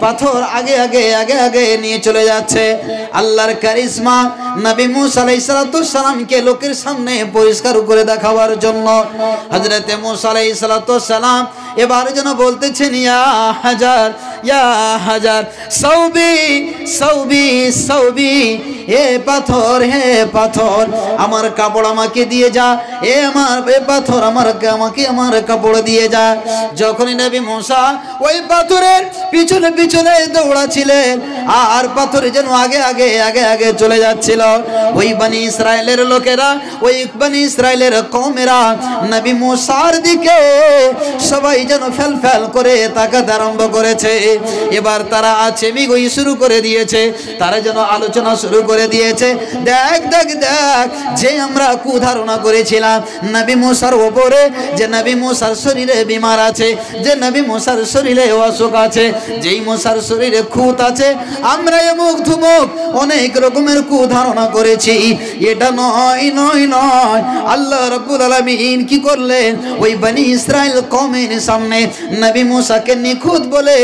পাথর আগে আগে আগে আগে নিয়ে চলে যাচ্ছে। আল্লাহর কারিশমা নবী মুসা আলাইহিস সালামকে লোকের সামনে পরিষ্কার করে দেখাবার জন্য হযরতে মুসা আলাইহিস সালাম এবার যেন বলতেছেন, ইয়া হাজার সৌবি সৌবি সৌবি, হে পাথর হে পাথর আমার কাপড় আমাকে দিয়ে যা, এ পাথর আমাকে আমার কাপড় দিয়ে যা। যখনই নবী মুসা ওই পাথরের পিছনে পিছনে দৌড়াচ্ছিলেন আর পাথরে যেন আগে আগে আগে আগে চলে যাচ্ছিল, ওই বনি ইসরায়েলের লোকেরা, ওই বনি ইসরায়েলের কওমেরা নবী মুসার দিকে সবাই যেন ফেল ফেল করে তাকাতে আরম্ভ করেছে। এবার তারা আচেমিগই শুরু করে দিয়েছে, তারা যেন আলোচনা শুরু করে দিয়েছে, দেখ দেখ দেখ যে আমরা কুধারণা করেছিলাম নবী মুসার উপরে, যে নবী মুসার শরীরে বিমার আছে, যে নবী মুসার শরীরে অসুখ আছে, যেই মুসার শরীরে খুঁত আছে, আমরা এমুক ধুমুক অনেক রকমের কুধারণা করেছি। এটা নয় নয় নয়, আল্লাহ রাব্বুল আলামিন কি করলেন, ওই বনি ইসরাইল কওমের সামনে নবী মুসাকে নিখুঁত বলে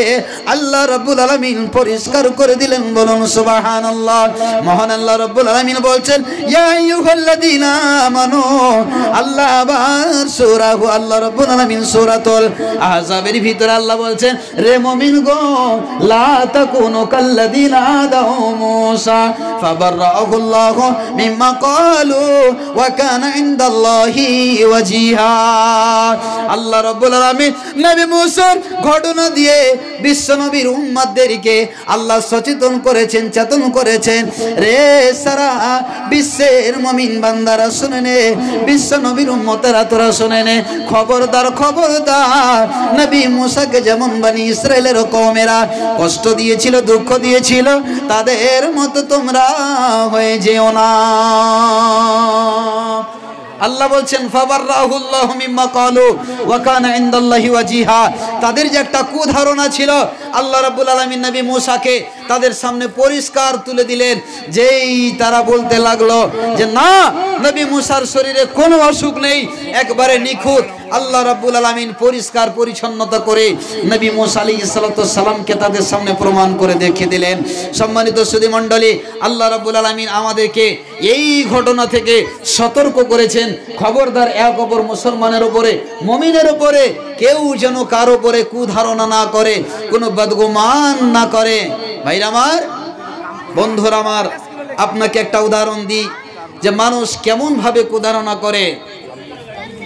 আল্লাহ রাব্বুল আলামিন পরিষ্কার করে দিলেন। বলুন সুবহানাল্লাহ। মহান আল্লাহ রাব্বুল আলামিন বলছেন, ইয়া আইয়ুহাল্লাযীনা আমানু, আল্লাহ আবার সূরা আল্লাহ রাব্বুল আলামিন সূরাতুল আহজাবের ভিতরে আল্লাহ বলছেন, রে মুমিন গো লা তাকুনু কাল্লাযীনা আদাউ মুসা ফাবাররাহুল্লাহু মিম্মা ক্বালু ওয়া কানা ইনদাল্লাহি ওয়াজিহা। আল্লাহ রাব্বুল আলামিন নবী মুসার ঘটনা দিয়ে বিশ্ব নবীর উম্মতদেরকে আল্লাহ সচেতন করেছেন, চেতন করেছেন। রে সারা বিশ্বের মুমিন বান্দারা শুনে নে, বিশ্ব নবীর উম্মতেরা তোরা শুনে নে, খবরদার খবরদার নবী মুসাকে যেমন বনি ইসরায়েলের কওমেরা কষ্ট দিয়েছিল, দুঃখ দিয়েছিল, তাদের মতো তোমরা হয়ে যেও না। আল্লাহ বলছেন ফাবাররাহুল্লাহু মিম্মা ক্বালু ওয়া কানা ইনদাল্লাহি ওয়াজিহা। তাদের যে একটা কুধারণা ছিল, আল্লাহ রাব্বুল আলামিন নবী মুসাকে তাদের সামনে পরিষ্কার তুলে দিলেন। যেই তারা বলতে লাগলো যে না, নবী মুসার শরীরে কোনো অসুখ নেই, একবারে নিখুঁত, আল্লাহ রাব্বুল আলামিন পরিষ্কার পরিচ্ছন্নতা করে নবী মুসা আলাইহিস সালামকে তাদের সামনে প্রমাণ করে দেখিয়ে দিলেন। সম্মানিত সুধী মণ্ডলী, আল্লাহ রাব্বুল আলামিন আমাদেরকে এই ঘটনা থেকে সতর্ক করেছেন, খবরদার এক অপর মুসলমানের উপরে, মুমিনের উপরে কেউ যেন কার উপরে কুধারণা না করে, কোনো বদগুমান না করে। ভাইরা আমার, বন্ধুরা আমার, আপনাকে একটা উদাহরণ দিই যে মানুষ কেমন ভাবে কুধারণা করে।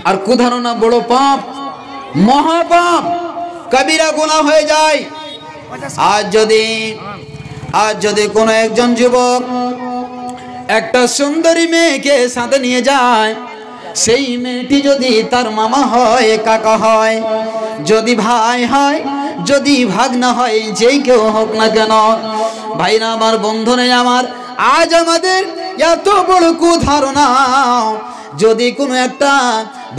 আর কুধারণা বড় পাপ, মহাপাপ, কবিরা গুনাহ হয়ে যায়। আজ যদি কোনো একজন যুবক একটা সুন্দরী মেয়েকে সাথে নিয়ে যায়, সেই মেয়েটি যদি তার মামা হয়, কাকা হয়, যদি ভাই হয়, যদি ভাগনা হয়, যেই কেউ হোক না কেন, ভাইরা আমার, বন্ধুরা আমার, আজ আমাদের এত বড় কুধারণা। যদি কোনো একটা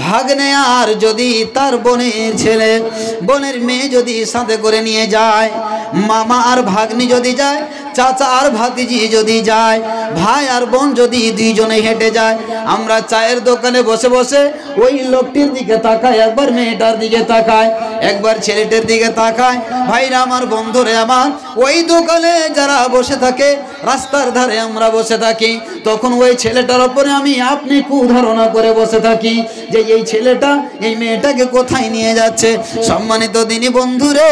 ভাগ্নে আর যদি তার বোনের ছেলে, বোনের মেয়ে যদি সাথে করে নিয়ে যায়, মামা আর ভাগ্নি যদি যায়, চাচা আর ভাতিজি যদি যায়, ভাই আর বোন যদি দুইজনে হেঁটে যায়, আমরা চায়ের দোকানে বসে বসে ওই লোকটির দিকে তাকাই, একবার মেয়েটার দিকে তাকায়, একবার ছেলেটার দিকে তাকায়। ভাইরা আমার, বন্ধুরে আমার, ওই দোকানে যারা বসে থাকে, রাস্তার ধারে আমরা বসে থাকি, তখন ওই ছেলেটার উপরে আমি আপনি কুধারণা করে বসে থাকি যে এই ছেলেটা এই মেয়েটাকে কোথায় নিয়ে যাচ্ছে। সম্মানিত দিনী বন্ধুরে,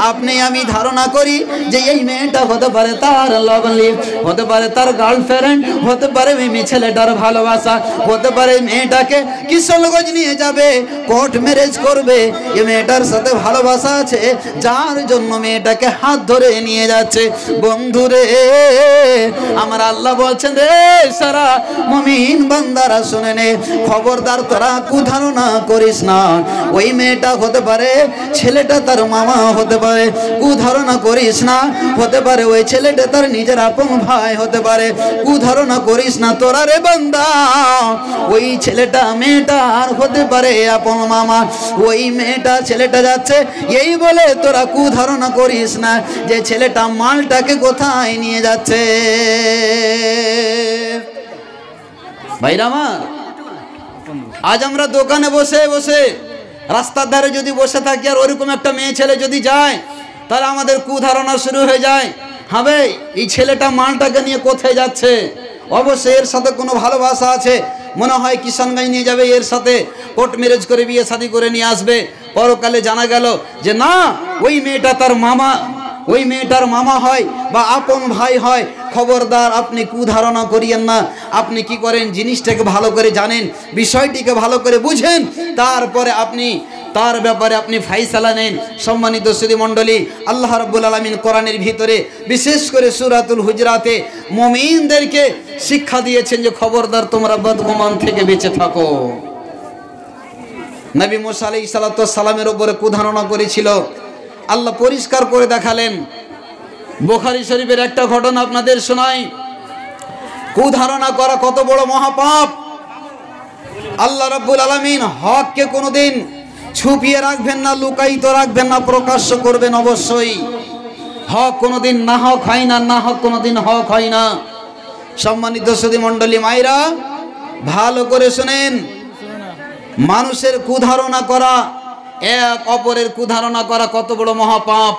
আপনি আমি ধারণা করি যে এই মেয়েটা হতে পারে তার লাভলি, হতে পারে তার গার্লফ্রেন্ড, হতে পারে এই ছেলেটার ভালোবাসা, হতে পারে মেয়েটাকে কিশোরগঞ্জ নিয়ে যাবে, কোর্ট ম্যারেজ করবে, এই মেয়েটার সাথে ভালোবাসা আছে, যার জন্য মেয়েটাকে হাত ধরে নিয়ে যাচ্ছে। বন্ধুরে আমার, আল্লাহ বলছেন, রে সারা মুমিন বান্দারা শুনে নে, খবরদার তোরা কুধারণা করিস না। ওই মেয়েটা হতে পারে ছেলেটা তার মামা হতে পারে, কুধারণা করিস না। হতে পারে ওই ছেলেটা তার নিজের আপন ভাই হতে পারে, কুধারণা করিস না তোরা রে বান্দা। ওই ছেলেটা মেয়েটা আর হতে পারে আপন মামা, ওই মেয়েটা ছেলেটা যাচ্ছে, এই বলে তোরা কুধারণা করিস না যে ছেলেটা মালটাকে কোথায় নিয়ে যাচ্ছে। ভাইরা আমার, আজ আমরা দোকানে বসে বসে, রাস্তার ধারে যদি বসে থাকি আর ওরকম একটা মেয়ে ছেলে যদি যায়, তাহলে আমাদের কুধারণা শুরু হয়ে যায়, হবে এই ছেলেটা মালটাকে নিয়ে কোথায় যাচ্ছে, অবশ্যই এর সাথে কোনো ভালোবাসা আছে, মনে হয় কিষানগঞ্জ নিয়ে যাবে, এর সাথে কোর্ট ম্যারেজ করে বিয়ে শাদী করে নিয়ে আসবে। পরকালে জানা গেল যে না, ওই মেয়েটা তার মামা, ওই মেয়েটার মামা হয় বা আপন ভাই হয়। খবরদার, আপনি কুধারণা করিয়েন না। আপনি কি করেন, জিনিসটাকে ভালো করে জানেন, বিষয়টিকে ভালো করে বুঝেন, তারপরে আপনি তার ব্যাপারে আপনি ফাইসালা নেন। সম্মানিত সুধী মণ্ডলী, আল্লাহ রাব্বুল আলামিন কোরআনের ভিতরে বিশেষ করে সূরাতুল হুজরাতে মুমিনদেরকে শিক্ষা দিয়েছেন যে খবরদার তোমরা বদগুমান থেকে বেঁচে থাকো। নবী মুসা আলাইহিস সালাতু ওয়াস সালামের উপরে কুধারণা করেছিল, আল্লাহ পরিষ্কার করে দেখালেন। বুখারী শরীফের একটা ঘটনা আপনাদের শোনাই। কুধারণা করা কত বড় মহাপাপ। আল্লাহ রাব্বুল আলামিন হককে কোনোদিন ছুপিয়ে রাখবেন না, লুকায়িত রাখবেন না, প্রকাশ্য করবেন অবশ্যই। হক কোনোদিন না হক হয় না, না হক কোনোদিন হক হয় না। সম্মানিত সুধী মণ্ডলী, মায়েরা ভালো করে শুনেন, মানুষের কুধারণা করা, এক অপরের কুধারণা করা কত বড় মহাপাপ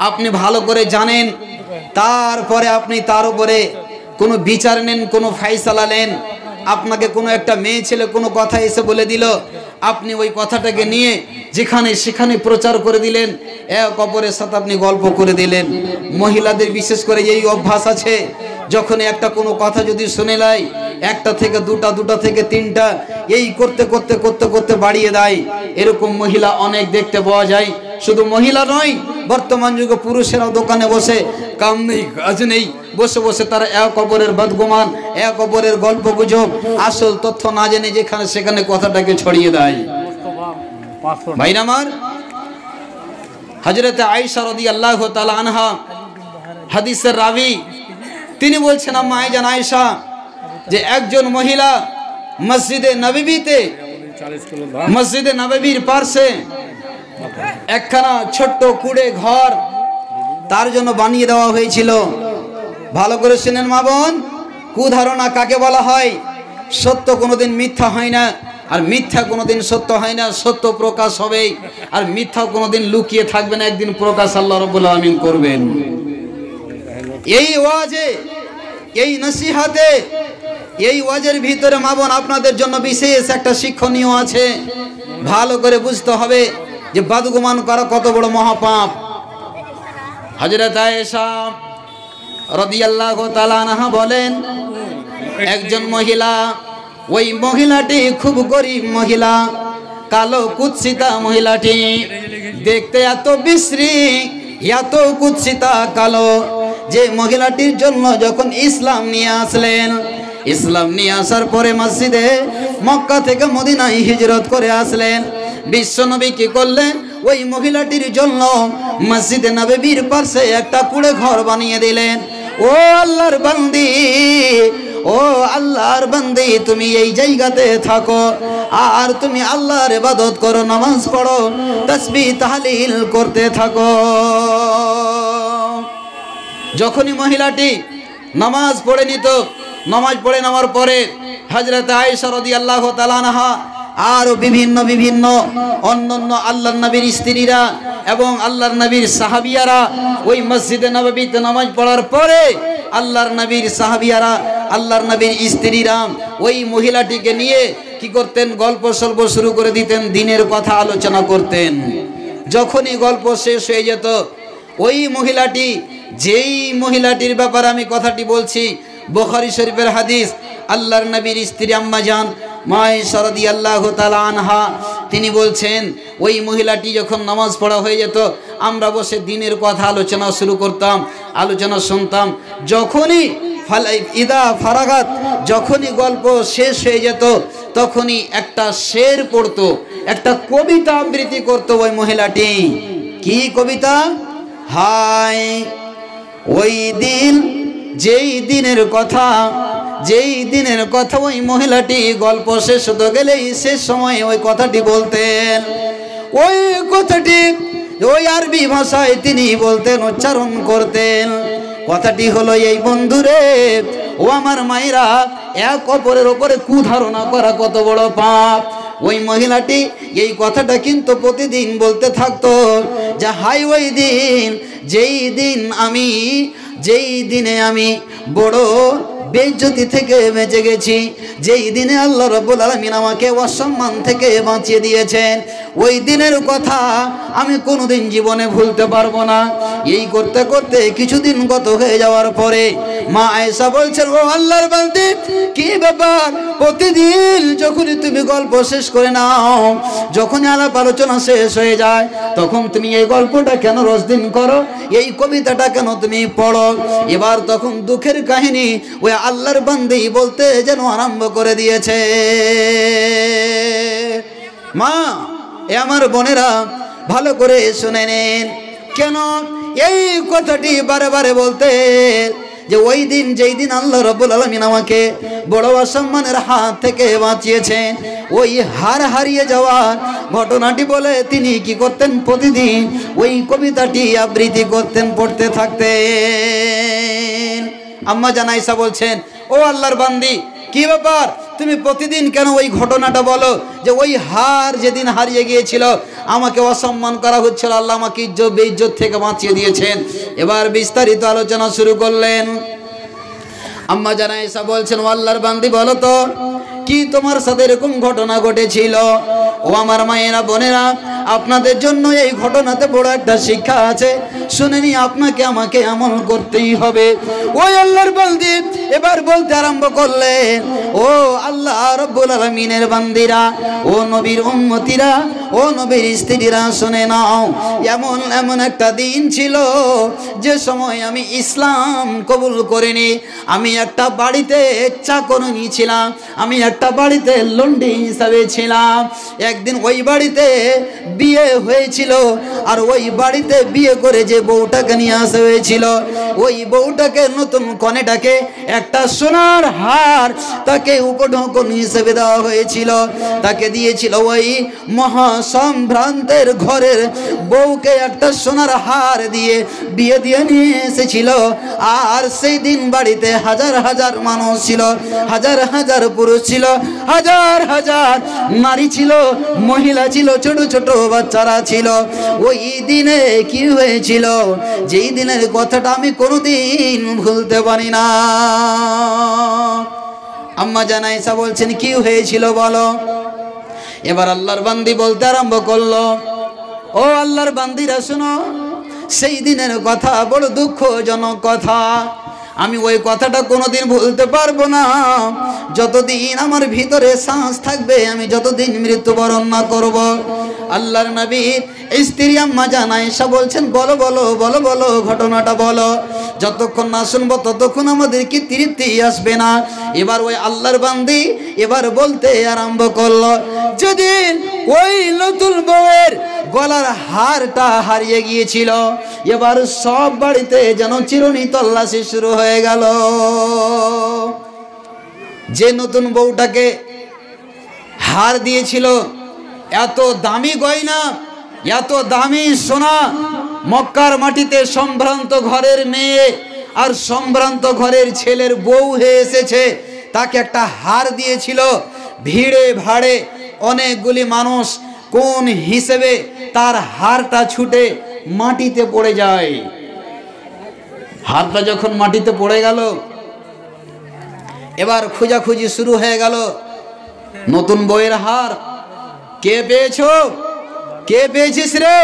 আপনি ভালো করে জানেন। তারপরে আপনি তার উপরে কোনো বিচার নেন, কোনো ফাইসালা নেন। আপনাকে কোনো একটা মেয়ে ছেলে কোনো কথা এসে বলে দিল, আপনি ওই কথাটাকে নিয়ে যেখানে সেখানে প্রচার করে দিলেন, এক অপরের সাথে আপনি গল্প করে দিলেন। মহিলাদের বিশেষ করে এই অভ্যাস আছে, যখন একটা কোনো কথা যদি শুনে লাই, একটা থেকে দুটা, দুটা থেকে তিনটা, এই করতে করতে করতে করতে বাড়িয়ে দেয়। এরকম মহিলা অনেক দেখতে পাওয়া যায়। শুধু মহিলা নয়, বর্তমান যুগে পুরুষেরাও দোকানে বসে, কাম নেই কাজ নেই, বসে বসে তারা এক অপরের বদগুমান, এক অপরের গল্প গুজব, আসল তথ্য না জেনে যেখানে সেখানে কথাটাকে ছড়িয়ে দেয়। ভাইরা আমার, হযরতে আয়েশা রাদিয়াল্লাহু তাআলা আনহা হাদিসের রাবি, তিনি বলছেন, আম্মা আয়েশা আয়েশা, যে একজন মহিলা মসজিদে নববীতে, মসজিদে নববীর পাশে একখানা ছোট্ট কুড়ে ঘর তার জন্য বানিয়ে দেওয়া হয়েছিল। ভালো করে শুনেন মা বোন, কুধারণা কাকে বলা হয়? সত্য কোনোদিন মিথ্যা হয় না, আর মিথ্যা কোনোদিন সত্য হয় না। সত্য প্রকাশ হবে, আর মিথ্যা কোনোদিন লুকিয়ে থাকবে না, একদিন প্রকাশ আল্লাহ রাব্বুল আলামিন করবেন। এই ওয়াজে, এই নসিহতে, এই ওয়াজের ভিতরে মা বোন আপনাদের জন্য বিশেষ একটা শিক্ষণীয় আছে। ভালো করে বুঝতে হবে যে বদগুমান করা কত বড় মহাপাপ। হযরত আয়েশা রাদিয়াল্লাহু তাআলা আনহা বলেন, একজন মহিলা, ওই মহিলাটি খুব গরীব মহিলা, কালো কুৎসিতা মহিলাটি, দেখতে এত বিশ্রী, এত কুৎসিতা কালো, যে মহিলাটির জন্য যখন ইসলাম নিয়ে আসলেন, ইসলাম নিয়ে আসার পরে মসজিদে মক্কা থেকে মদিনায় হিজরত করে আসলেন। বিশ্বনবী কি করলেন? ওই মহিলাটির জন্য মসজিদে নববীর পাশে একটা কুড়ে ঘর বানিয়ে দিলেন। ও আল্লাহর বান্দি, ও আল্লাহর বান্দি, তুমি এই জায়গাতে থাকো, আর তুমি আল্লাহর ইবাদত করো, নামাজ পড়ো, তাসবিহ তাহলিল করতে থাকো। যখনই মহিলাটি নামাজ পড়ে নিত, নামাজ পড়ে নেওয়ার পরে হযরত আয়েশা রাদিয়াল্লাহু তাআলা আনহা আর বিভিন্ন বিভিন্ন অন্যান্য আল্লাহর নবীর স্ত্রীরা এবং আল্লাহর নবীর সাহাবিয়ারা ওই মসজিদে নববীতে নামাজ পড়ার পরে আল্লাহর নবীর সাহাবিয়ারা, আল্লাহর নবীর স্ত্রীরা ওই মহিলাটিকে নিয়ে কি করতেন? গল্প সল্প শুরু করে দিতেন, দিনের কথা আলোচনা করতেন। যখনই গল্প শেষ হয়ে যেত, ওই মহিলাটি, যেই মহিলাটির ব্যাপারে আমি কথাটি বলছি, বুখারী শরীফের হাদিস, আল্লাহর নবীর স্ত্রী আম্মা জান মা আয়েশা রাদিয়াল্লাহু তাআলা আনহা, তিনি বলছেন, ওই মহিলাটি যখন নামাজ পড়া হয়ে যেত, আমরা বসে দিনের কথা আলোচনা শুরু করতাম, আলোচনা শুনতাম। যখনই ইদা ফারাগাত, যখনই গল্প শেষ হয়ে যেত, তখনই একটা শের পড়তো, একটা কবিতা আবৃত্তি করতো ওই মহিলাটি। কি কবিতা? হায় ওই দিন, যেই দিনের কথা, যেই দিনের কথা ওই মহিলাটি গল্প শেষ হতে গেলেই শেষ সময় ওই কথাটি বলতেন। ওই কথাটি ওই আরবি ভাষায় তিনি বলতেন, উচ্চারণ করতেন। কথাটি হলো এই, বন্ধুরে, ও আমার মায়েরা, এক অপরের ওপরে কুধারণা করা কত বড় পাপ। ওই মহিলাটি এই কথাটা কিন্তু প্রতিদিন বলতে থাকতো যে হাই ওই দিন যেই দিনে আমি বড় বেইজ্জতি থেকে বেঁচে গেছি, যেই দিনে আল্লাহ রাব্বুল আলামিন আমাকে অসম্মান থেকে বাঁচিয়ে দিয়েছেন, ওই দিনের কথা আমি কোনোদিন জীবনে ভুলতে পারবো না। এই করতে করতে কিছুদিন গত হয়ে যাওয়ার পরে মা আয়েশা বলছেন, ও আল্লাহর বান্দী, কি ব্যাপার? প্রতিদিন যখনই তুমি গল্প শেষ করে নাও, যখন আলাপ আলোচনা শেষ হয়ে যায়, তখন তুমি এই গল্পটা কেন রসদিন করো, এই কবিতাটা কেন তুমি পড়ো? এবার তখন দুঃখের কাহিনী ওই আল্লাহর বান্দী বলতে যেন আরম্ভ করে দিয়েছে। মা, এ আমার বোনেরা ভালো করে শুনে নেন, কেন এই কথাটি বারে বারে বলতে, যে ওই দিন যেই দিন আল্লাহ রাব্বুল আলামিন আমাকে বড় অসম্মানের হাত থেকে বাঁচিয়েছেন, ওই হারিয়ে যাওয়ার ঘটনাটি বলে তিনি কি করতেন? প্রতিদিন ওই কবিতাটি আবৃত্তি করতেন, পড়তে থাকতেন। আম্মা জান আয়েশা বলছেন, ও আল্লাহর বান্দি, কি ব্যাপার? তুমি প্রতিদিন কেন ওই ঘটনাটা বলো, যে ওই যেদিন হারিয়ে গিয়েছিল, আমাকে অসম্মান করা হচ্ছিল, আল্লাহ আমাকে বেইজ্জত থেকে বাঁচিয়ে দিয়েছেন। এবার বিস্তারিত আলোচনা শুরু করলেন। আম্মা জান আয়েশা বলছেন, ও আল্লাহর বান্দি, বলো তো কি তোমার সাথে এরকম ঘটনা ঘটেছিল? ও আমার মায়েরা বোনেরা, আপনাদের জন্য এই ঘটনাতে বড় একটা শিক্ষা আছে, শুনেনি আপনাকে আমাকে আমল করতেই হবে। ওই আল্লাহর বান্দি এবার বলতে আরম্ভ করলেন, ও আল্লাহ রাব্বুল আলামিনের বান্দিরা, ও নবীর উম্মতিরা, ও নবীর স্ত্রীরা, শুনে নাও, এমন একটা দিন ছিল যে সময় আমি ইসলাম কবুল করিনি। আমি একটা বাড়িতে চাকরানি ছিলাম, আমি একটা বাড়িতে লন্ডি হিসাবে ছিলাম। একদিন ওই বাড়িতে বিয়ে হয়েছিল, আর ওই বাড়িতে বিয়ে করে যে বউটাকে নিয়ে আসা হয়েছিল, ওই বউটাকে, নতুন কনেটাকে একটা সোনার হার তাকে উপঢৌকন হিসেবে দেওয়া হয়েছিল। তাকে দিয়েছিল ওই মহাসম্ভ্রান্তের ঘরের বউকে একটা সোনার হার দিয়ে বিয়ে দিয়ে নিয়ে এসেছিল। আর সেই দিন বাড়িতে হাজার হাজার মানুষ ছিল, হাজার হাজার পুরুষ ছিল, হাজার হাজার নারী ছিল, মহিলা ছিল, ছোট ছোট বাচ্চারা ছিল। ওই দিনে কি হয়েছিল, যেই দিনের কথাটা আমি কোনোদিন ভুলতে পারি না। আম্মা জান আয়েশা বলছেন, কি হয়েছিল বলো? এবার আল্লাহর বান্দি বলতে আরম্ভ করলো, ও আল্লাহর বান্দিরা শুনো, সেই দিনের কথা বড় দুঃখজনক কথা। আমি ওই কথাটা কোনোদিন ভুলতে পারবো না, যতদিন আমার ভিতরে শ্বাস থাকবে, আমি যতদিন মৃত্যুবরণ না করব। আল্লাহর নবীর স্ত্রী আম্মা জান আয়েশা বলছেন, বলো বলো বলো বলো, ঘটনাটা বলো, যতক্ষণ না শুনবো ততক্ষণ আমাদের কি তৃপ্তি আসবে না। এবার ওই আল্লাহর বান্দি এবার বলতে আরম্ভ করলো, যেদিন ওই নতুন বউয়ের গলার হারটা হারিয়ে গিয়েছিল, এবার সব বাড়িতে যেন চিরুনি তল্লাশি শুরু হয়ে গেল। যে নতুন বউটাকে হার দিয়েছিল, এত দামি গয়না, এত দামি সোনা, মক্কার মাটিতে সম্ভ্রান্ত ঘরের মেয়ে আর সম্ভ্রান্ত ঘরের ছেলের বউ হয়ে এসেছে, তাকে একটা হার দিয়েছিল। ভিড়ে ভাড়ে অনেকগুলি মানুষ কোন হিসেবে তার হারটা ছুটে মাটিতে পড়ে যায়। হারটা যখন মাটিতে পড়ে গেল, এবার খোঁজাখুঁজি শুরু হয়ে গেল, নতুন বউয়ের হার কে পেয়েছো, কে পেয়েছিস রে?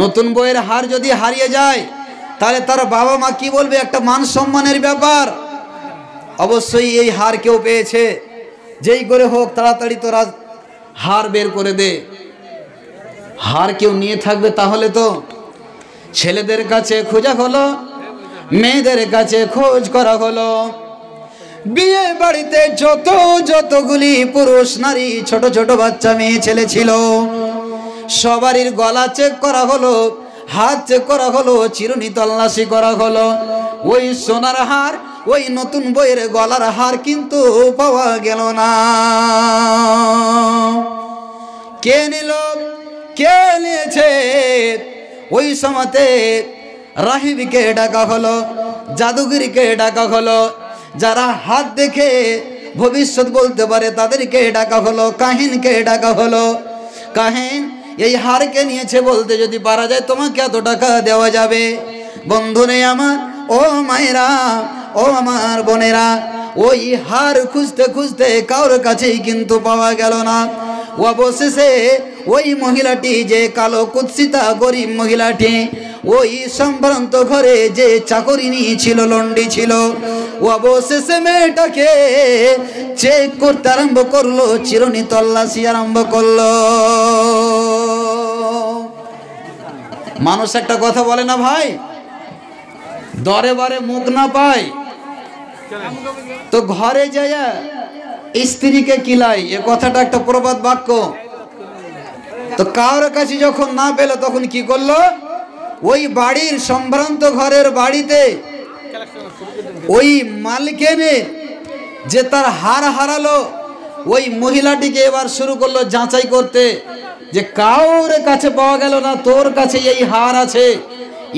নতুন বউয়ের হার যদি হারিয়ে যায়, তাহলে তার বাবা মা কি বলবে? একটা মান সম্মানের ব্যাপার। অবশ্যই এই হার কেউ পেয়েছে, যেই করে হোক তাড়াতাড়ি তোরা হার বের করে দে। হার কেউ নিয়ে থাকবে, তাহলে তো ছেলেদের কাছে খোঁজা হলো, মেয়েদের কাছে খোঁজ করা হলো। বিয়ে বাড়িতে যতগুলি পুরুষ নারী, ছোট ছোট বাচ্চা মেয়ে ছেলে ছিল, সবারই গলা চেক করা হলো, হাত চেক করা হলো, চিরুনি তল্লাশি করা হলো। ওই সোনার হার, ওই নতুন বইয়ের গলার হার কিন্তু পাওয়া গেল না। কে নিল, কে নিয়েছে? ওই সময়তে রাহিবকে ডাকা হলো, জাদুগিরিকে ডাকা হলো, যারা হাত দেখে ভবিষ্যৎ বলতে পারে তাদেরকে ডাকা হলো। কাহিনকে ডাকা হলো। কাহিন এই হারকে নিয়েছে বলতে যদি পারা যায় তোমাকে এত টাকা দেওয়া যাবে। বন্ধুরে আমার, ও মায়েরা, ও আমার বোনেরা, ওই হার খুঁজতে খুঁজতে কারোর কাছেই কিন্তু পাওয়া গেল না। অবশেষে ওই মহিলাটি, যে কালো কুৎসিতা গরিব মহিলাটি, ওই সম্ভ্রান্ত ঘরে যে চাকরিনী ছিল, লন্ডি ছিল, অবশেষে মেয়েটাকে চেক করতে আরম্ভ করলো, চিরুনি তল্লাশি আরম্ভ করলো। মানুষ একটা কথা বলে না ভাই, দরে বারে মুখ না পায় তো ঘরে যায় স্ত্রীকে কিলাই, এ কথাটা একটা প্রবাদ বাক্য। তো কারোর কাছে যখন না পেল তখন কি করলো, ওই বাড়ির সম্ভ্রান্ত ঘরের বাড়িতে ওই মালিকের যে তার হার হারালো, ওই মহিলাটিকে এবার শুরু করলো যাচাই করতে, যে কারোর কাছে পাওয়া গেল না, তোর কাছে এই হার আছে,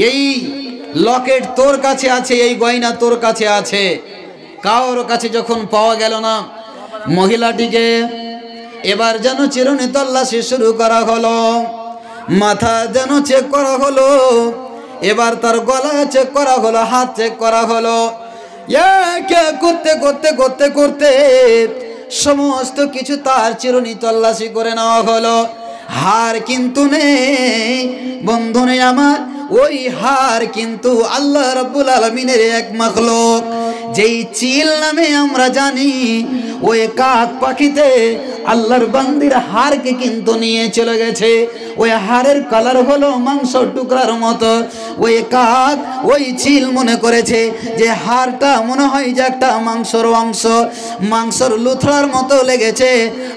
এই লকেট তোর কাছে আছে, এই গয়না তোর কাছে আছে। কারোর কাছে যখন পাওয়া গেল না, মহিলাটিকে এবার যেন চিরুনি তল্লাশি শুরু করা হলো, মাথা যেন চেক করা হলো, এবার তার গলা চেক করা হলো, হাত চেক করা হলো। করতে করতে করতে করতে সমস্ত কিছু তার চিরুনি তল্লাশি করে নেওয়া হলো। হার কিন্তু নেই বন্ধু নেই আমার, ওই হার কিন্তু আল্লাহ রাব্বুল আলামিনের এক মাখলুক, যেই চিল নামে আমরা জানি, ওই কাক পাখিতে আল্লাহর বান্দির হারকে কিন্তু নিয়ে চলে গেছে। ওই হারের কালার হলো মাংস টুকরার মতো। ওই কাক ওই চিল মনে করেছে যে হারটা মনে হয় যে একটা মাংসর অংশ, মাংসর লুথরার মতো লেগেছে।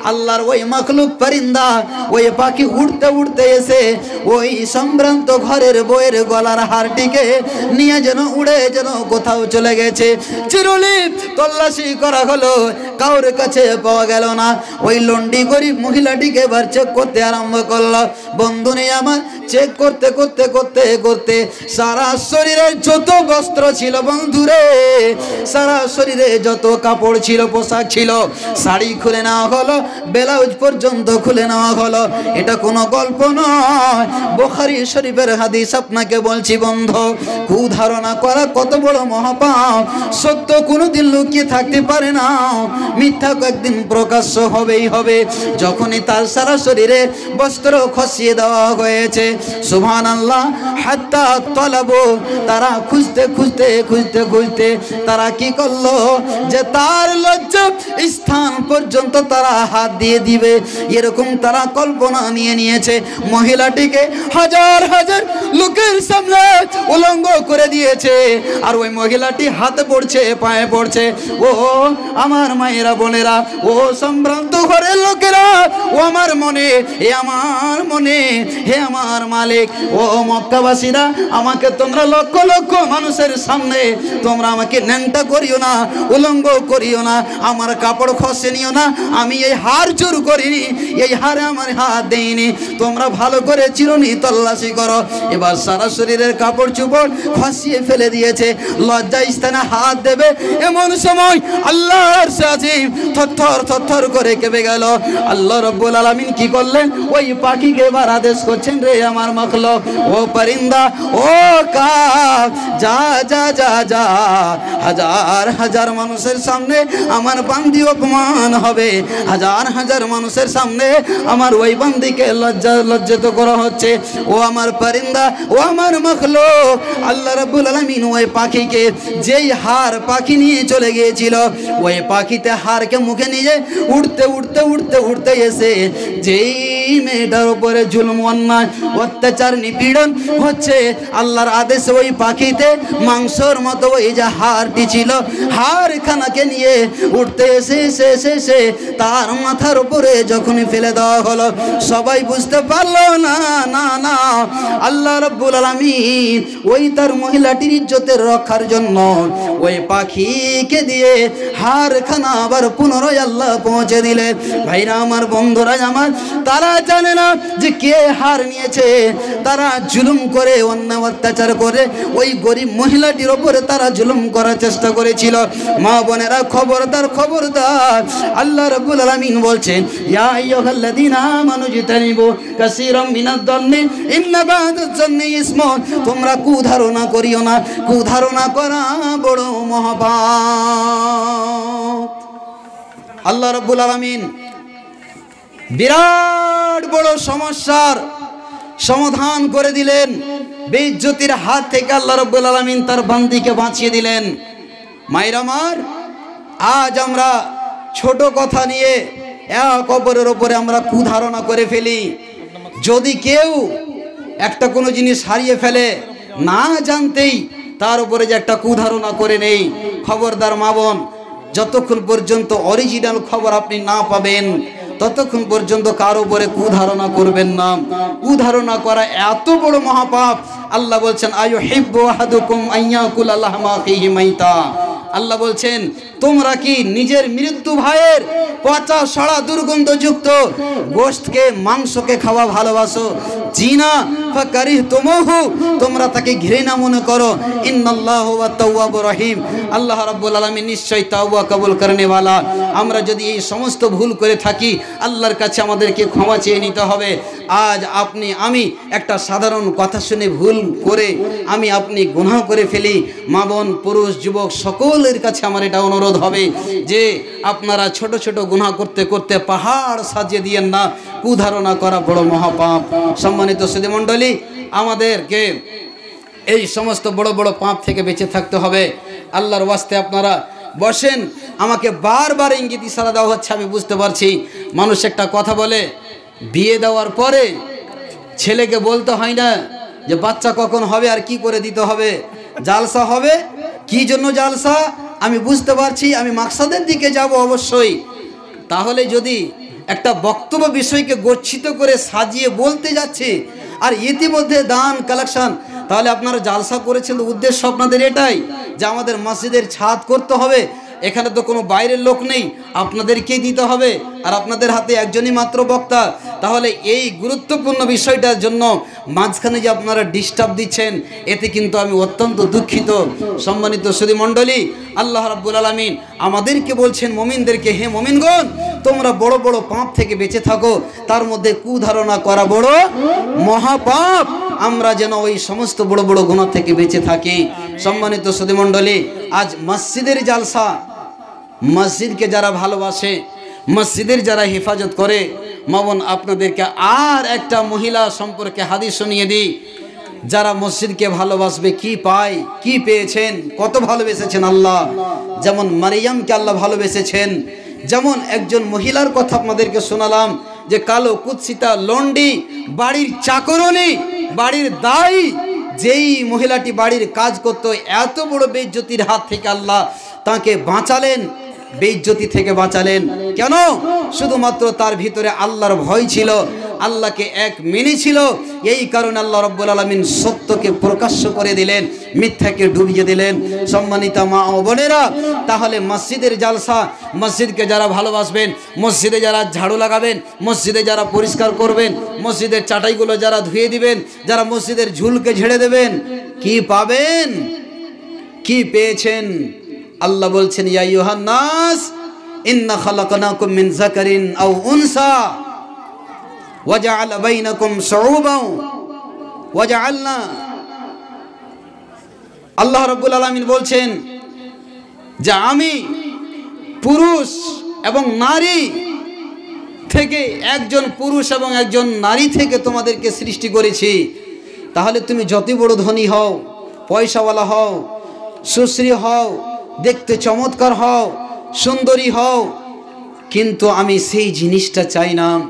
আল্লাহর ওই মাখলুক পরিন্দা, ওই পাখি উড়তে উড়তে এসে ওই সম্ভ্রান্ত ঘরের বইয়ের গলার হারটিকে নিয়ে যেন উড়ে যেন কোথাও চলে গেছে। চিরুনি তল্লাশি করা হলো, কাউর কাছে পাওয়া গেল না। ওই লন্ডি গরিব মহিলাটিকে এবার চেক করতে আরম্ভ করলো। বন্ধু নেই আমার, চেক করতে করতে করতে করতে সারা শরীরে যত বস্ত্র ছিল বন্ধুরে, সারা শরীরে যত কাপড় ছিল, পোশাক ছিল, শাড়ি খুলে নেওয়া হলো, ব্লাউজ পর্যন্ত খুলে নেওয়া হলো। এটা কোনো গল্প নয়, বুখারী শরীফের হাদিস আপনাকে বলছি বন্ধু। কুধারণা করা কত বড় মহাপাপ, সত্য কোনোদিন লুকিয়ে থাকতে পারে না, মিথ্যা একদিন প্রকাশ্য হবেই হবে। যখনই তার সারা শরীরে বস্ত্র খসিয়ে দেওয়া হয়েছে, সুবহানাল্লাহ, হাত্তা তলাবু, তারা খুঁজতে খুঁজতে খুঁজতে খুঁজতে তারা কি করলো, যে তার লজ্জা স্থান পর্যন্ত তারা হাত দিয়ে দিবে, এরকম তারা কল্পনা নিয়ে নিয়েছে। মহিলাটিকে হাজার হাজার লোকের সামনে উলঙ্গ করে দিয়েছে, আর ওই মহিলাটি হাতে পড়ছে, পায়ে পড়ছে। ও আমার মায়েরা বোনেরা, ও সম্ভ্রান্ত ঘরের লোকেরা, ও আমার মনে, হে আমার মনে, হে আমার মালিক, ও মক্কাবাসীরা, আমাকে তোমরা লক্ষ লক্ষ মানুষের সামনে তোমরা আমাকে ন্যাংটা করিও না, উলঙ্গ করিও না, আমার কাপড় খসে নিও না। আমি এই হার চুর করিনি, এই হারে আমার হাত দেইনি। তোমরা ভালো করে চিরুনি তল্লাশি করো। এবার সারা শরীরের কাপড় চোপড় খসিয়ে ফেলে দিয়েছে, লজ্জা স্থানে হাত দেবে এমন সময় আল্লাহর আজিম থরথর থরথর করে কেঁপে গেল। আল্লাহ রাব্বুল আলামিন কি করলেন, ওই পাখিকে এবার আদেশ করছেন, রে আমার মাখলুক, ও পরিন্দা, ও কাক, যা যা যা যা, হাজার হাজার মানুষের সামনে আমার বান্দি অপমান হবে, হাজার হাজার মানুষের সামনে আমার ওই বান্দিকে লজ্জিত করা হচ্ছে। ও আমার পরিন্দা, ও আমার মাখলুক, আল্লাহ রাব্বুল আলামিন ওই পাখিকে, যেই হার পাখি নিয়ে চলে গিয়েছিল, ওই পাখিতে হারকে মুখে নিয়ে উড়তে উড়তে উড়তে উড়তে এসে যেই মেয়েটার উপরে জুলুম, অন্যায়, অত্যাচার, নিপীড়ন হচ্ছে, আল্লাহর আদেশে ওই পাখিতে মাংসর মতো ওই যে হারটি ছিল, হারখানাকে নিয়ে উঠতে এসে এসে তার মাথার উপরে যখনই ফেলে দেওয়া হলো, সবাই বুঝতে পারলো না না না আল্লাহ রাব্বুল আলামিন ওই তার মহিলাটির ইজ্জতের রক্ষার জন্য ওই পাখিকে দিয়ে হারখানা আবার পুনরায় আল্লাহ পৌঁছে দিলে। ভাইরা আমার, বন্ধুরা আমার, তারা তারা জানে না যে কে হার নিয়েছে। তারা জুলুম করে, অন্যায় অত্যাচার করে ওই গরিব মহিলাটির ওপরে তারা জুলুম করার চেষ্টা করেছিল। মা বোনেরা খবরদার, খবরদার। আল্লাহ রাব্বুল আলামিন বলছেন, ইয়া আইয়ুহাল্লাযীনা আমানু ইজতানিবু কাসীরাম মিনাদ-যন্নি ইন্না বা'দাজ-যন্নি ইসমুন। তোমরা কুধারণা করিও না, কুধারণা করা বড় মহাপাপ। আল্লাহ রাব্বুল আলামিন বিরাট বড় সমস্যার সমাধান করে দিলেন। বেইজ্জতির হাত থেকে আল্লাহ রাব্বুল আলামিন তার বান্দিকে বাঁচিয়ে দিলেন। মায়ের আমার, আজ আমরা ছোট কথা নিয়ে এক অপরের ওপরে আমরা কুধারণা করে ফেলি। যদি কেউ একটা কোনো জিনিস হারিয়ে ফেলে, না জানতেই তার উপরে যে একটা কুধারণা করে নেই, খবরদার মা বোন, যতক্ষণ পর্যন্ত অরিজিনাল খবর আপনি না পাবেন ততক্ষণ পর্যন্ত কার উপরে কুধারণা করবেন না। কুধারণা করা এত বড় মহাপাপ। আল্লাহ বলছেন, আয়ুহিব্বু আহাদুকুম আইয়াকুলা লাহমা আখিহি মাইতা। আল্লাহ বলছেন, তোমরা কি নিজের মৃত্যু ভাইয়ের পচা সড়া দুর্গন্ধযুক্ত গোশতকে, মাংসকে খাওয়া ভালোবাসো? জিনা ফাকারিহতুমুহু, তোমরা তাকে ঘৃণা মনে করো। ইন্নাল্লাহু ওয়াত-তাওয়াবুর রহিম, আল্লাহ রাব্বুল আলামিন নিশ্চয়ই তাওবা কবুল করনে ওয়ালা। আমরা যদি এই সমস্ত ভুল করে থাকি, আল্লাহর কাছে আমাদেরকে ক্ষমা চেয়ে নিতে হবে। আজ আপনি আমি একটা সাধারণ কথা শুনে ভুল করে আমি আপনি গুনাহ করে ফেলি। মা বোন, পুরুষ, যুবক সকলের কাছে আমার এটা অনুরোধ হবে যে আপনারা ছোট ছোট গুনাহ করতে করতে পাহাড় সাজিয়ে দিয়েন না। কুধারণা করা বড় মহাপাপ। সম্মানিত সুধী মণ্ডলী, আমাদেরকে এই সমস্ত বড় বড় পাপ থেকে বেঁচে থাকতে হবে। আল্লাহর ওয়াস্তে আপনারা বসেন। আমাকে বারবার ইঙ্গিত ইশারা দেওয়া হচ্ছে, আমি বুঝতে পারছি। মানুষ একটা কথা বলে, বিয়ে দেওয়ার পরে ছেলেকে বলতে হয় না যে বাচ্চা কখন হবে আর কি করে দিতে হবে, জালসা হবে। কি জন্য জালসা আমি বুঝতে পারছি, আমি মাকসাদের দিকে যাব অবশ্যই। তাহলে যদি একটা বক্তব্য বিষয়কে গচ্ছিত করে সাজিয়ে বলতে যাচ্ছে আর ইতিমধ্যে দান কালেকশন, তাহলে আপনারা জালসা করেছেন, উদ্দেশ্য আপনাদের এটাই যে আমাদের মসজিদের ছাদ করতে হবে। এখানে তো কোনো বাইরের লোক নেই, আপনাদেরকেই দিতে হবে, আর আপনাদের হাতে একজনই মাত্র বক্তা। তাহলে এই গুরুত্বপূর্ণ বিষয়টার জন্য মাঝখানে যে আপনারা ডিস্টার্ব দিচ্ছেন, এতে কিন্তু আমি অত্যন্ত দুঃখিত। সম্মানিত সুধী মণ্ডলী, আল্লাহ রাব্বুল আলামিন আমাদেরকে বলছেন, মুমিনদেরকে, হে মুমিনগণ, তোমরা বড় বড় পাপ থেকে বেঁচে থাকো। তার মধ্যে কুধারণা করা বড় মহাপাপ। আমরা যেন ওই সমস্ত বড় বড় গুনাহ থেকে বেঁচে থাকি। সম্মানিত সুধী মণ্ডলী, আজ মসজিদের জালসা, মসজিদকে যারা ভালোবাসে, মসজিদের যারা হেফাজত করে, মা বোন, আপনাদেরকে আর একটা মহিলা সম্পর্কে হাদিস শুনিয়ে দিই। যারা মসজিদকে ভালোবাসবে কি পায়, কি পেয়েছেন, কত ভালোবেসেছেন আল্লাহ। যেমন মারিয়ামকে আল্লাহ ভালোবেসেছেন, যেমন একজন মহিলার কথা আপনাদেরকে শোনালাম যে কালো কুৎসিতা লন্ডি, বাড়ির চাকরানী, বাড়ির দায়ী, যেই মহিলাটি বাড়ির কাজ করত, এত বড় বেইজ্জতির হাত থেকে আল্লাহ তাকে বাঁচালেন, বেইজ্জতি থেকে বাঁচালেন। কেন? শুধুমাত্র তার ভিতরে আল্লাহর ভয় ছিল, আল্লাহকে এক মেনেছিল। এই কারণে আল্লাহ রাব্বুল আলামিন সত্যকে প্রকাশ্য করে দিলেন, মিথ্যাকে ডুবিয়ে দিলেন। সম্মানিত মা ও বোনেরা, তাহলে মসজিদের জালসা, মসজিদকে যারা ভালোবাসবেন, মসজিদে যারা ঝাড়ু লাগাবেন, মসজিদে যারা পরিষ্কার করবেন, মসজিদের চাটাইগুলো যারা ধুয়ে দিবেন, যারা মসজিদের ঝুলকে ঝেড়ে দেবেন, কি পাবেন, কি পেয়েছেন? আল্লাহ বলছেন, ইয়া আইয়ুহান নাস ইন্না খালাকনাকুম মিন যাকারিন আও উনসা ওয়া জাআলা বাইনাকুম শুউবান ওয়া জাআলনা। আল্লাহ রাব্বুল আলামিন বলছেন যে আমি পুরুষ এবং নারী থেকে, একজন পুরুষ এবং একজন নারী থেকে তোমাদেরকে সৃষ্টি করেছি। তাহলে তুমি যত বড় ধনী হও, পয়সাওয়ালা হও, সুশ্রী হও, দেখতে চমৎকার হও, সুন্দরী হও, কিন্তু আমি সেই জিনিসটা চাই না।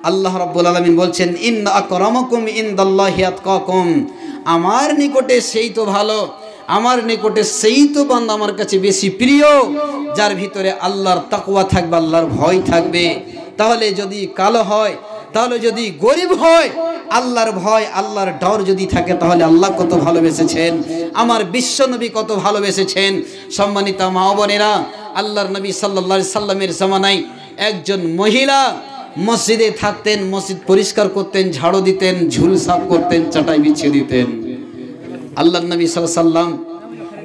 আল্লাহ রাব্বুল আলামিন বলছেন, ইন্না আকরামাকুম ইনদাল্লাহি আতকাকুম, আমার নিকটে সেই তো ভালো, আমার নিকটে সেই তো বান্দা আমার কাছে বেশি প্রিয় যার ভিতরে আল্লাহর তাকওয়া থাকবে, আল্লাহর ভয় থাকবে। তাহলে যদি কালো হয়, তাহলে যদি গরিব হয়, আল্লাহর ভয়, আল্লাহর ডর যদি থাকে, তাহলে আল্লাহ কত ভালোবেসেছেন, আমার বিশ্বনবী কত ভালোবেসেছেন। সম্মানিত মা বোনেরা, আল্লাহর নবী সাল্লাল্লাহু আলাইহি সাল্লামের জামানায় একজন মহিলা মসজিদে থাকতেন, মসজিদ পরিষ্কার করতেন, ঝাড়ু দিতেন, ঝুল সাফ করতেন, চাটাই বিছিয়ে দিতেন। আল্লাহর নবী সাল্লাল্লাহু আলাইহি ওয়াসাল্লাম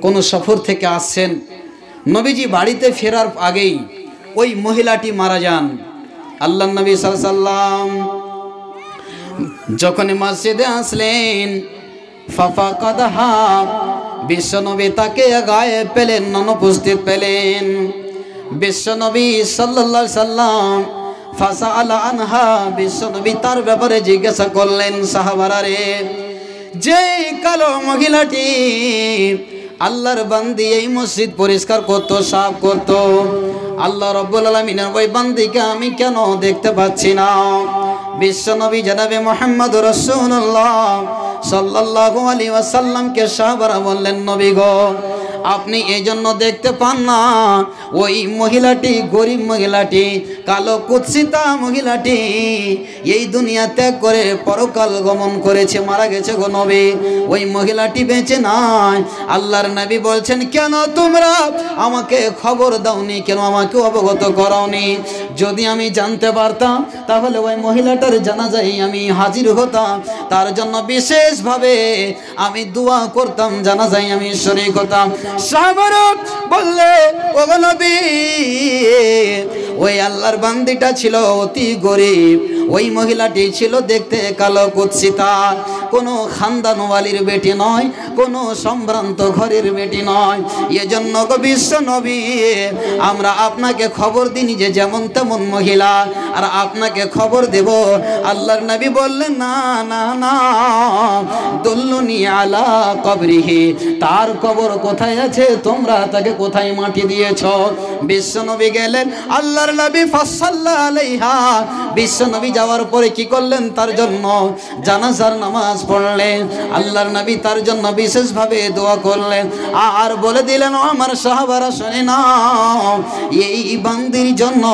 কোন সফর থেকে আসছেন, নবীজি বাড়িতে ফেরার আগেই ওই মহিলাটি মারা যান। আল্লাহর নবী সাল্লাল্লাহু আলাইহি ওয়াসাল্লাম যখন মসজিদে আসলেন, ফাফাকাদাহা, বিশ্বনবী তাকে গায়ে পেলেন, অনুপস্থিত পেলেন। বিশ্বনবী সাল্লাল্লাহু আলাইহি সাল্লাম ফাসাআলা আনহা, বিশ্বনবী তার ব্যাপারে জিজ্ঞাসা করলেন। সাহাবারা রে, যে কালো মহিলাটি আল্লাহর বান্দি এই মসজিদ পরিষ্কার করতো, সাফ করতো, আল্লাহ রাব্বুল আলামিনের ওই বান্দিকে আমি কেন দেখতে পাচ্ছি না? বিশ্বনবী জনাবে মুহাম্মদুর রাসূলুল্লাহ সাল্লাল্লাহু আলাইহি ওয়াসাল্লামকে সাহাবারা বললেন, নবী গো, আপনি এই জন্য দেখতে পান না, ওই মহিলাটি, গরিব মহিলাটি, কালো কুৎসিতা মহিলাটি এই দুনিয়া ত্যাগ করে পরকাল গমন করেছে, মারা গেছে গো নবী, ওই মহিলাটি বেঁচে নাই। আল্লাহর নবী বলছেন, কেন তোমরা আমাকে খবর দাওনি, কেন আমাকে অবগত করাওনি? যদি আমি জানতে পারতাম তাহলে ওই মহিলাটার জানাজায় আমি হাজির হতাম, তার জন্য বিশেষভাবে আমি দোয়া করতাম, জানাজায় আমি শরীক হতাম। সাহাবারা বললে, ও নবী, ওই আল্লাহর বান্দিটা ছিল অতি গরিব, ওই মহিলাটি ছিল দেখতে কালো কুৎসিতা, কোনো খানদানওয়ালির বেটি নয়, কোনো সম্ভ্রান্ত ঘরের বেটি নয়। এজন্য গো বিশ্ব নবী, আমরা আপনাকে খবর দিনি যে যেমন তেমন মহিলা, আর আপনাকে খবর দেব। আল্লাহর নবী বললেন, না না না, দুল্লুনি আলা কবরিহি, তার কবর কোথায় আছে, তোমরা তাকে কোথায় মাটি দিয়েছ? বিশ্ব নবী গেলেন, আল্লাহর নবী ফাসাল্লা আলাইহা, বিশ্ব নবী যাওয়ার পরে কি করলেন? তার জন্য জানাজার নামাজ পড়লেন। আল্লাহর নবী তার জন্য বিশেষভাবে দোয়া করলেন, আর বলে দিলেন, আমার সাহাবারা শুনে নাও, এই বান্দির জন্য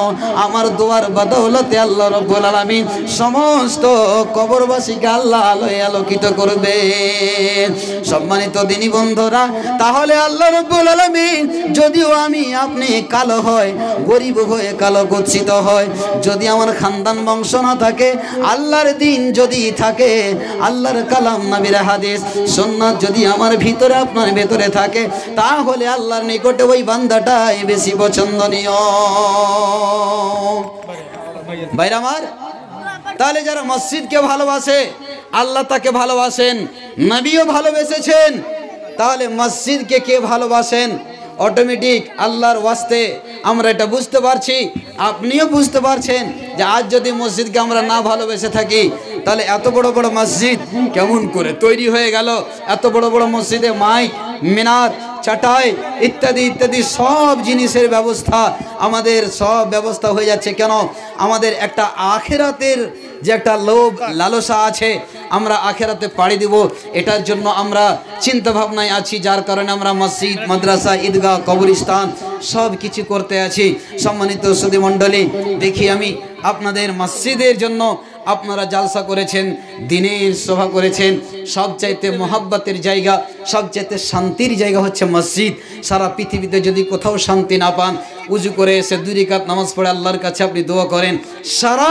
আমার দোয়ার বদৌলতে আল্লাহ রাব্বুল আলামিন সমস্ত কবরবাসীকে আল্লাহ আলোয় আলোকিত করবে। সম্মানিত দিনী বন্ধুরা, তাহলে আল্লাহ রাব্বুল আলামিন, যদিও আমি আপনি কালো হয়, গরিব হয়ে, কালো কুৎসিত হয়, যদি আমার খানদান বংশ না থাকে, আল্লাহর দিন যদি থাকে, আল্লাহর কালাম, নবীর হাদিস, সুন্নাত যদি আমার ভিতরে, আপনার ভেতরে থাকে, তাহলে আল্লাহর নিকটে ওই বান্দাটাই বেশি পছন্দনীয়। ভাইরা আমার, তাহলে যারা মসজিদকে ভালোবাসে, আল্লাহ তাকে ভালোবাসেন, নবীও ভালোবেসেছেন, তাহলে মসজিদকে কে ভালোবাসেন? অটোমেটিক আল্লাহর ওয়াস্তে আমরা এটা বুঝতে পারছি, আপনিও বুঝতে পারছেন যে আজ যদি মসজিদকে আমরা না ভালোবেসে থাকি, তাহলে এত বড় বড় মসজিদ কেমন করে তৈরি হয়ে গেল? এত বড় বড় মসজিদে মাইক, মিনার, চাটাই ইত্যাদি ইত্যাদি সব জিনিসের ব্যবস্থা, আমাদের সব ব্যবস্থা হয়ে যাচ্ছে কেন? আমাদের একটা আখিরাতের যে একটা লোভ, লালসা আছে, আমরা আখিরাতে পাড়ি দিব, এটার জন্য আমরা চিন্তা ভাবনায় আছি, যার কারণে আমরা মসজিদ, মাদ্রাসা, ঈদগাহ, কবরস্থান সব কিছু করতে আছি। সম্মানিত সুধী মণ্ডলী, দেখি আমি আপনাদের মসজিদের জন্য আপনারা জালসা করেছেন, দিনের সভা করেছেন, সবচাইতে মোহাব্বতের জায়গা, সবচাইতে শান্তির জায়গা হচ্ছে মসজিদ। সারা পৃথিবীতে যদি কোথাও শান্তি না পান, উজু করে এসে 2 রাকাত নামাজ পড়ে আল্লাহর কাছে আপনি দোয়া করেন, সারা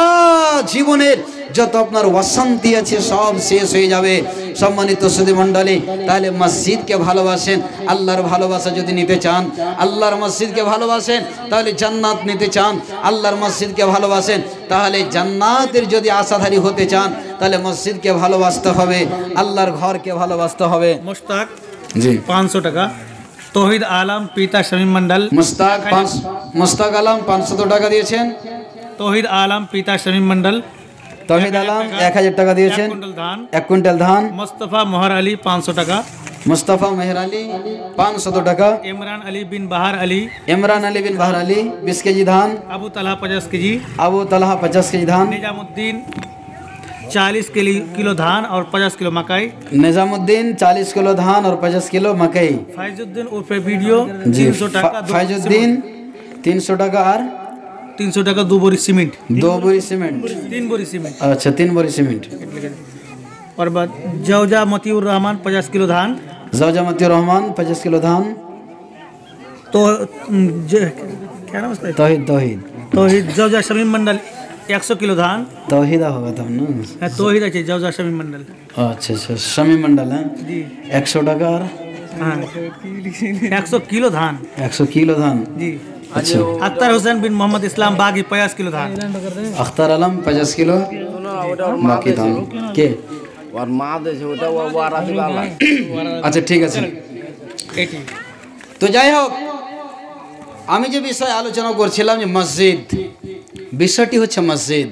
জীবনের যত আপনার অশান্তি আছে সব শেষ হয়ে যাবে। সম্মানিত সুধী মণ্ডলী, তাহলে মসজিদকে ভালোবাসেন, আল্লাহর ভালোবাসা যদি নিতে চান, আল্লাহর মসজিদকে ভালোবাসেন, তাহলে জান্নাত নিতে চান, আল্লাহর মসজিদকে ভালোবাসেন, তাহলে জান্নাতের যদি আশাধারী হতে চান, তাহলে মসজিদকে ভালোবাসতে হবে, আল্লাহর ঘরকে ভালোবাসতে হবে। মুস্তাক জি 500 টাকা। তৌহিদ আলম পিতা শামীম মন্ডল, মুস্তাক আলম 500 টাকা দিয়েছেন। তৌহিদ আলম পিতা শামীম মন্ডল, তৌহিদ আলম 1000 টাকা দিয়েছেন। 1 কুইন্টাল ধান। মুস্তাফা মোহর আলী 500 টাকা। মুস্তাফা মেহর আলী 500 টাকা। ইমরান আলী বিন বাহার আলী, 20 কেজি ধান। আবু তালহা 50 কেজি। 50 কেজি ধান। निजामुद्दीन 40 किलो धान और 50 किलो मकई। निजामुद्दीन 40 किलो धान और 50 किलो मकई। फैजुद्दीन उर्फे वीडियो 300 টাকা। फैजुद्दीन 300 টাকা আর 300 টাকা 2 बोरी सीमेंट। 2 बोरी सीमेंट। 3 बोरी सीमेंट। अच्छा 3 बोरी सीमेंट। और बाद जौजा मतिउर रहमान 50 किलो धान। जौजा मतिउर रहमान 50 किलो धान। तो क्या नाम उसका? तौहीद तौहीद जौजा शमीम मंडल 100 किलो धान। तौहीदा होगा तब ना। है तौहीद আছে जौजा शमी मंडल। अच्छा अच्छा शमी मंडल है जी 100 টাকা আর हाँ 100 किलो धान 100 किलो धान। जी। अच्छा अख्तर हुसैन बिन मोहम्मद इस्लाम बागी 50 किलो धान। अख्तर आलम 50 किलो बाकी धान के और माँ देश ওটা ওয়ারাসি বালা। আচ্ছা ঠিক আছে। এটি তো যাই হোক আমি যে বিষয় আলোচনা করছিলাম যে মসজিদ বিষয়টি হচ্ছে মসজিদ।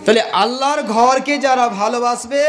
তাহলে আল্লাহর ঘরকে যারা ভালোবাসবে